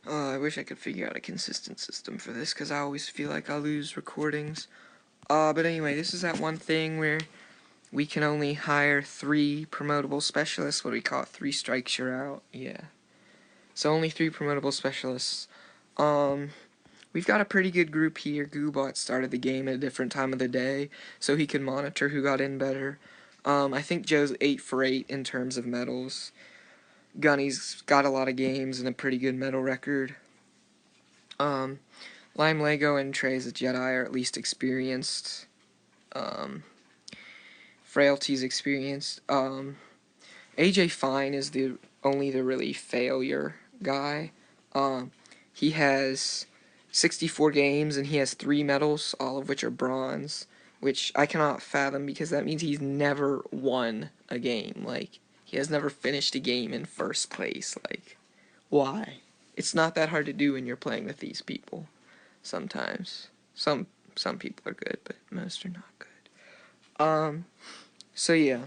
I wish I could figure out a consistent system for this, because I always feel like I lose recordings. But anyway, this is that one thing where we can only hire 3 promotable specialists. What do we call it? 3 strikes, you're out. Yeah. So only 3 promotable specialists. We've got a pretty good group here. Googlebot started the game at a different time of the day, so he can monitor who got in better. I think Joe's 8 for 8 in terms of medals. Gunny's got a lot of games and a pretty good medal record. Lime Lego and Trey's a Jedi are at least experienced. Frailty's experienced. AJ Fine is only the really failure guy. He has 64 games and he has 3 medals, all of which are bronze, which I cannot fathom because that means he's never won a game. Like, he has never finished a game in first place. Like, why? It's not that hard to do when you're playing with these people. Sometimes. Some people are good, but most are not good. So yeah.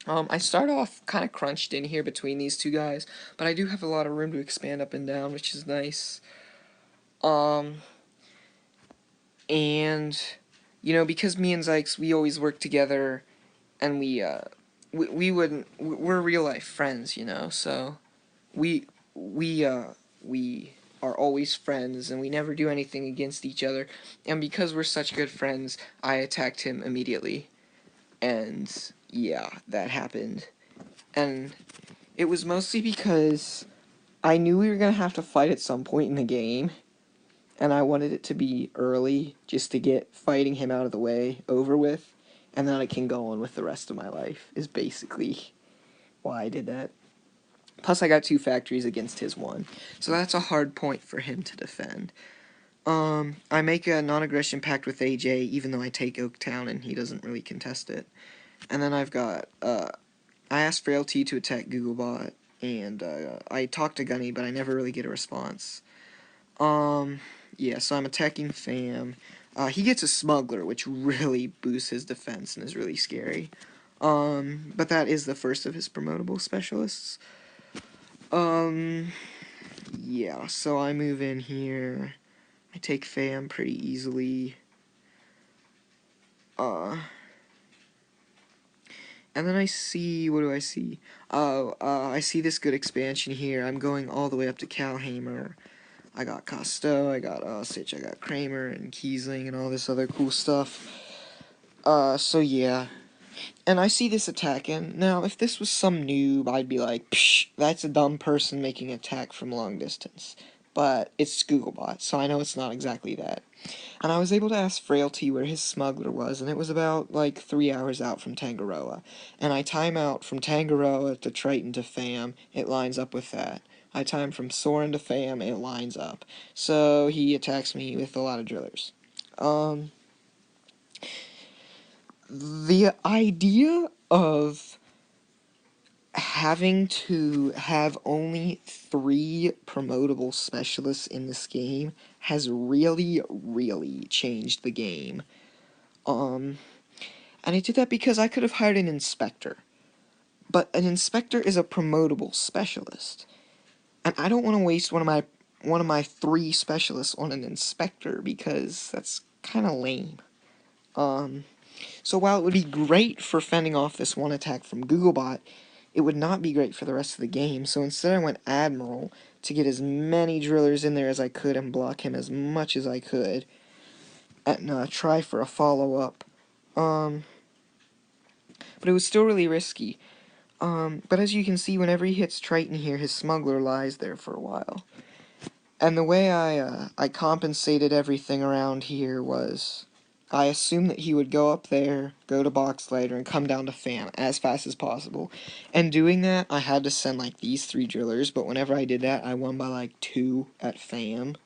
I start off kind of crunched in here between these two guys, but I do have a lot of room to expand up and down, which is nice. And, you know, because me and Zykes, we always work together, and we're real life friends, you know, so we are always friends, and we never do anything against each other, and because we're such good friends, I attacked him immediately, and yeah, that happened, and it was mostly because I knew we were going to have to fight at some point in the game, and I wanted it to be early just to get fighting him out of the way over with, and then I can go on with the rest of my life, is basically why I did that. Plus, I got 2 factories against his 1, so that's a hard point for him to defend. I make a non-aggression pact with AJ, even though I take Oaktown and he doesn't really contest it. And then I've got, I asked Frailty to attack Googlebot, and I talked to Gunny, but I never really get a response. Yeah, so I'm attacking Fam. He gets a Smuggler, which really boosts his defense and is really scary. But that is the first of his promotable specialists. Yeah, so I move in here. I take Fam pretty easily. And then I see, what do I see? Oh, I see this good expansion here. I'm going all the way up to Calhamer. I got Costo, I got Osich, I got Kramer and Kiesling and all this other cool stuff. So yeah. And I see this attacking. Now, if this was some noob, I'd be like, psh, that's a dumb person making an attack from long distance. But it's Googlebot, so I know it's not exactly that. And I was able to ask Frailty where his smuggler was, and it was about, like, 3 hours out from Tangaroa. And I time out from Tangaroa to Triton to Fam, it lines up with that. I time from Soren to Fam, it lines up. So he attacks me with a lot of drillers. The idea of having to have only 3 promotable specialists in this game has really, really changed the game. And I did that because I could have hired an inspector. But an inspector is a promotable specialist. And I don't want to waste one of my 3 specialists on an inspector because that's kind of lame. So while it would be great for fending off this one attack from Googlebot, it would not be great for the rest of the game, so instead I went Admiral to get as many drillers in there as I could and block him as much as I could, and try for a follow-up. But it was still really risky. But as you can see, whenever he hits Triton here, his smuggler lies there for a while. And the way I compensated everything around here was I assumed that he would go up there, go to Box later, and come down to Fam as fast as possible. And doing that, I had to send, like, these 3 drillers, but whenever I did that, I won by, like, 2 at Fam,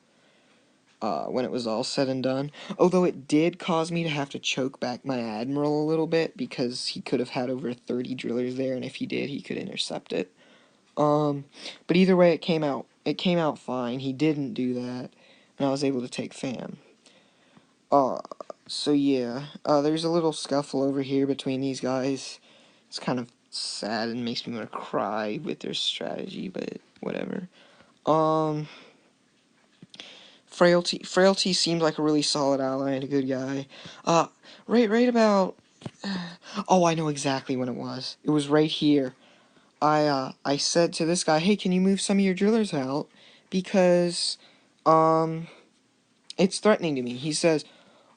when it was all said and done. Although it did cause me to have to choke back my Admiral a little bit, because he could have had over 30 drillers there, and if he did, he could intercept it. But either way, it came out fine. He didn't do that, and I was able to take Fam. So yeah, there's a little scuffle over here between these guys. It's kind of sad and makes me want to cry with their strategy, but whatever. Frailty seemed like a really solid ally and a good guy. Right about. Oh, I know exactly when it was. It was right here. I said to this guy, hey, can you move some of your drillers out? Because, it's threatening to me. He says,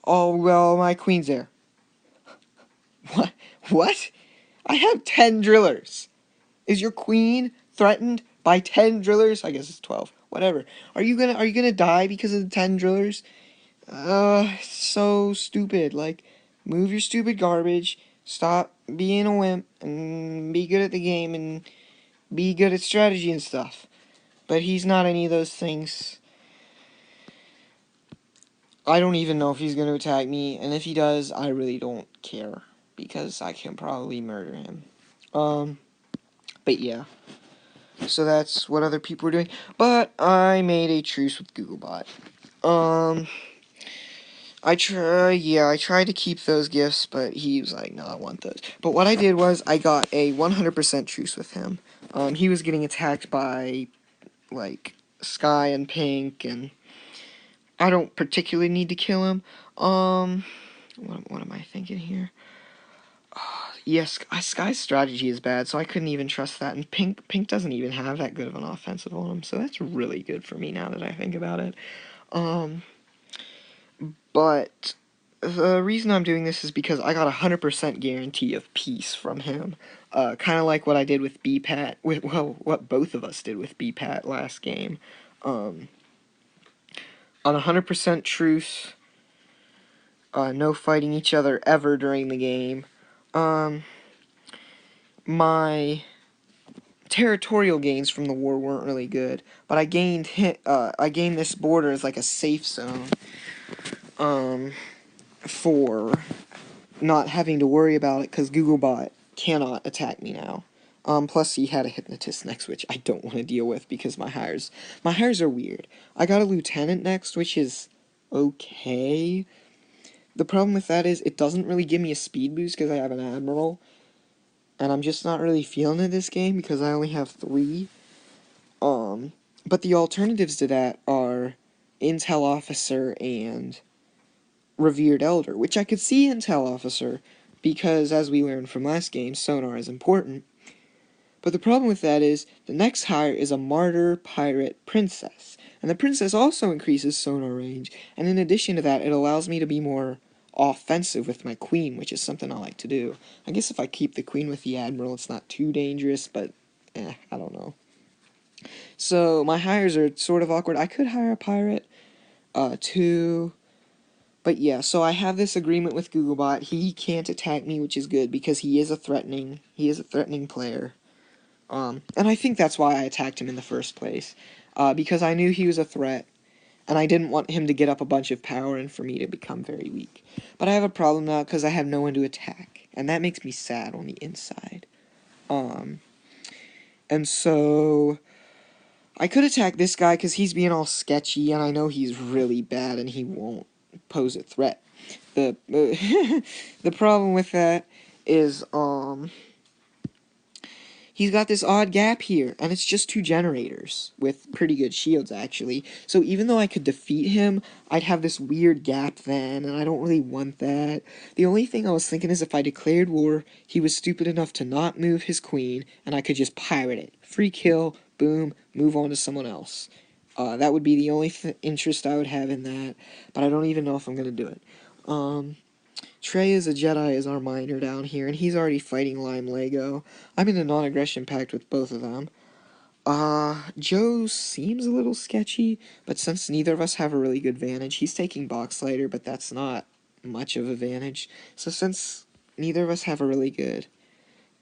oh, well, my queen's there. What? What? I have 10 drillers. Is your queen threatened by 10 drillers? I guess it's 12. Whatever. Are you gonna die because of the 10 drillers? So stupid. Like, move your stupid garbage, stop being a wimp, and be good at the game, and be good at strategy and stuff. But he's not any of those things. I don't even know if he's going to attack me, and if he does, I really don't care, because I can probably murder him. But yeah. So that's what other people were doing. But I made a truce with Googlebot. I tried to keep those gifts, but he was like, no, I want those. But what I did was, I got a 100% truce with him. He was getting attacked by, like, Sky and Pink, and I don't particularly need to kill him. What am I thinking here? Yes, Sky's strategy is bad, so I couldn't even trust that. And Pink doesn't even have that good of an offensive on him, so that's really good for me now that I think about it. But the reason I'm doing this is because I got a 100% guarantee of peace from him. Kind of like what I did with BPAT, what both of us did with BPAT last game. On 100% truce, no fighting each other ever during the game. My territorial gains from the war weren't really good, but I gained this border as like a safe zone. For not having to worry about it, because Googlebot cannot attack me now. Plus he had a hypnotist next, which I don't want to deal with because my hires are weird. I got a lieutenant next, which is okay. The problem with that is it doesn't really give me a speed boost because I have an admiral, and I'm just not really feeling it this game because I only have 3. But the alternatives to that are Intel Officer and Revered Elder, which I could see Intel Officer, because as we learned from last game, sonar is important. But the problem with that is, the next hire is a Martyr Pirate Princess, and the Princess also increases sonar range, and in addition to that, it allows me to be more offensive with my Queen, which is something I like to do. I guess if I keep the Queen with the Admiral, it's not too dangerous, but, I don't know. So, my hires are sort of awkward. I could hire a pirate, too. But yeah, so I have this agreement with Googlebot. He can't attack me, which is good, because he is a threatening player. And I think that's why I attacked him in the first place. Because I knew he was a threat, and I didn't want him to get up a bunch of power and for me to become very weak. But I have a problem now, because I have no one to attack, and that makes me sad on the inside. And so I could attack this guy, because he's being all sketchy, and I know he's really bad, and he won't pose a threat. The the problem with that is, he's got this odd gap here, and it's just 2 generators, with pretty good shields, actually. So even though I could defeat him, I'd have this weird gap then, and I don't really want that. The only thing I was thinking is if I declared war, he was stupid enough to not move his queen, and I could just pirate it. Free kill, boom, move on to someone else. That would be the only interest I would have in that, but I don't even know if I'm going to do it. Trey is a Jedi is our miner down here, and he's already fighting Lime Lego. I'm in a non-aggression pact with both of them. Joe seems a little sketchy, but since neither of us have a really good vantage, he's taking Box Lighter, but that's not much of a vantage. So since neither of us have a really good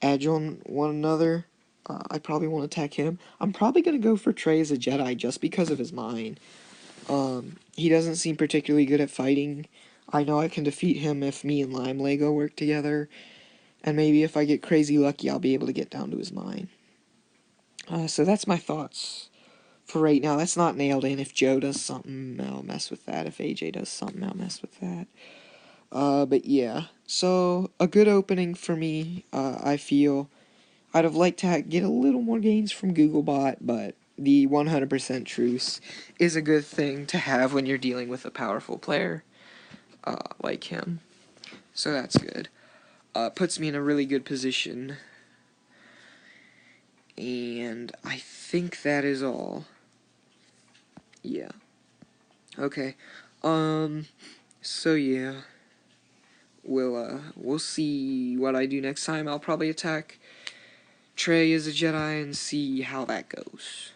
edge on one another, I probably won't attack him. I'm probably going to go for Trey as a Jedi just because of his mine. He doesn't seem particularly good at fighting. I know I can defeat him if me and Lime Lego work together, and maybe if I get crazy lucky, I'll be able to get down to his mine. So that's my thoughts for right now. That's not nailed in. If Joe does something, I'll mess with that. If AJ does something, I'll mess with that. But yeah, so a good opening for me, I feel. I'd have liked to get a little more gains from Googlebot, but the 100% truce is a good thing to have when you're dealing with a powerful player like him. So that's good. Puts me in a really good position. And I think that is all. Yeah. Okay. So yeah. We'll see what I do next time. I'll probably attack Trey as a Jedi and see how that goes.